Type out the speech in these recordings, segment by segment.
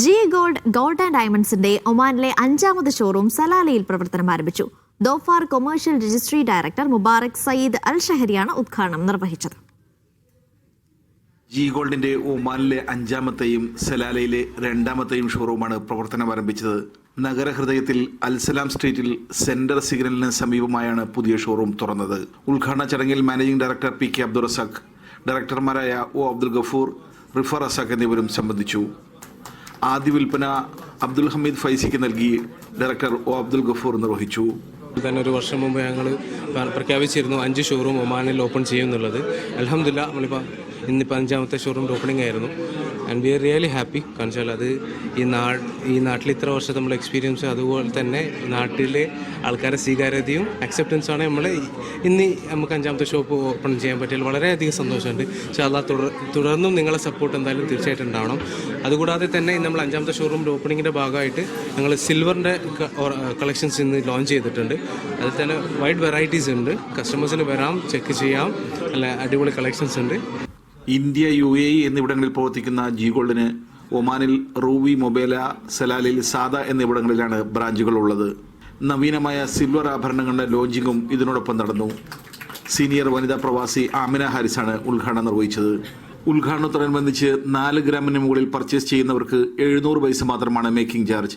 G gold and ഡയമണ്ട്സിന്റെ ഒമാനിലെ 5ാമത് showroom സലാലയിൽ പ്രവർത്തനം ആരംഭിച്ചു. Dhofar commercial registry director Mubarak Sayyid Al ഷഹരിയാണ് ഉദ്ഘാടനം നിർവഹിച്ചത്. ജി ഗോൾഡിന്റെ ഒമാനിലെ 5ാമത്തെയും സലാലയിലെ 2ാമത്തെയും ഷോറൂമാണ് പ്രവർത്തനം ആരംഭിച്ചത്. നഗരഹൃദയത്തിൽ അൽസലാം സ്ട്രീറ്റിൽ സെന്റർ സിഗ്നലിന് സമീപമായാണ് പുതിയ ഷോറൂം തുറന്നത്. ഉദ്ഘാടന ചടങ്ങിൽ managing director P K Abdul Razak, ഡയറക്ടർമാരായ ഒ അബ്ദുൽ ഗഫൂർ, റിഫ റസാഖ് എന്നിവരും സംബന്ധിച്ചു. ആദ്യ വിൽപ്പന അബ്ദുൽ ഹമീദ് ഫൈസിക്ക് നൽകി ഡയറക്ടർ ഒ അബ്ദുൽ ഗഫൂർ നിർവഹിച്ചു. തന്നെ ഒരു വർഷം മുമ്പ് ഞങ്ങൾ പ്രഖ്യാപിച്ചിരുന്നു 5 ഷോറൂം ഒമാനിൽ ഓപ്പൺ ചെയ്യുമെന്നുള്ളത്. അൽഹംദുലില്ലാ നമ്മളിപ്പോൾ ഇന്നിപ്പോൾ 5ാമത്തെ ഷോറൂം ഓപ്പണിംഗ് ആയിരുന്നു. And we are really happy. കാരണം വെച്ചാൽ അത് ഈ നാട്ടിൽ ഇത്ര വർഷത്തെ നമ്മൾ എക്സ്പീരിയൻസ്, അതുപോലെ തന്നെ നാട്ടിലെ ആൾക്കാരുടെ സ്വീകാര്യതയും അക്സെപ്റ്റൻസാണ് ഇന്ന് നമുക്ക് 5ാമത്തെ ഷോപ്പ് ഓപ്പൺ ചെയ്യാൻ പറ്റിയാൽ വളരെയധികം സന്തോഷമുണ്ട്. പക്ഷേ അത് തുടർന്നും നിങ്ങളെ സപ്പോർട്ട് എന്തായാലും തീർച്ചയായിട്ടും ഉണ്ടാവണം. അതുകൂടാതെ തന്നെ നമ്മൾ 5ാമത്തെ ഷോറൂം ഓപ്പണിങ്ങിൻ്റെ ഭാഗമായിട്ട് ഞങ്ങൾ സിൽവറിൻ്റെ കളക്ഷൻസ് ഇന്ന് ലോഞ്ച് ചെയ്തിട്ടുണ്ട്. അതിൽ തന്നെ വൈഡ് വെറൈറ്റീസ് ഉണ്ട്. കസ്റ്റമേഴ്സിന് വരാം, ചെക്ക് ചെയ്യാം. നല്ല അടിപൊളി കളക്ഷൻസ് ഉണ്ട്. ഇന്ത്യ, UAE എന്നിവിടങ്ങളിൽ പ്രവർത്തിക്കുന്ന ജി ഗോൾഡിന് ഒമാനിൽ റൂബി, മൊബേല, സലാലിൽ സാദ എന്നിവിടങ്ങളിലാണ് ബ്രാഞ്ചുകൾ ഉള്ളത്. നവീനമായ സിൽവർ ആഭരണങ്ങളുടെ ലോഞ്ചിങ്ങും ഇതിനോടൊപ്പം നടന്നു. സീനിയർ വനിതാ പ്രവാസി ആമിന ഹാരിസാണ് ഉദ്ഘാടനം നിർവഹിച്ചത്. ഉദ്ഘാടനത്തോടനുബന്ധിച്ച് 4 ഗ്രാമിന് മുകളിൽ പർച്ചേസ് ചെയ്യുന്നവർക്ക് 700 പൈസ മാത്രമാണ് മേക്കിംഗ് ചാർജ്.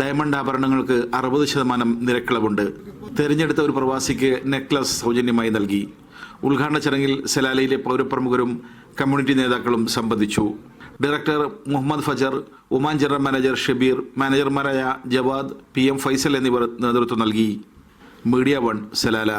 ഡയമണ്ട് ആഭരണങ്ങൾക്ക് 60% നിരക്കിളവുണ്ട്. തെരഞ്ഞെടുത്ത ഒരു പ്രവാസിക്ക് നെക്ലസ് സൗജന്യമായി നൽകി. ഉദ്ഘാടന ചടങ്ങിൽ സലാലയിലെ പൗരപ്രമുഖരും കമ്മ്യൂണിറ്റി നേതാക്കളും സംബന്ധിച്ചു. Director Muhammad Fajar, Oman general manager Shabeer, മാനേജർമാരായ ജവാദ്, PM ഫൈസൽ എന്നിവർ നേതൃത്വം നൽകി. Media 1 Salalah.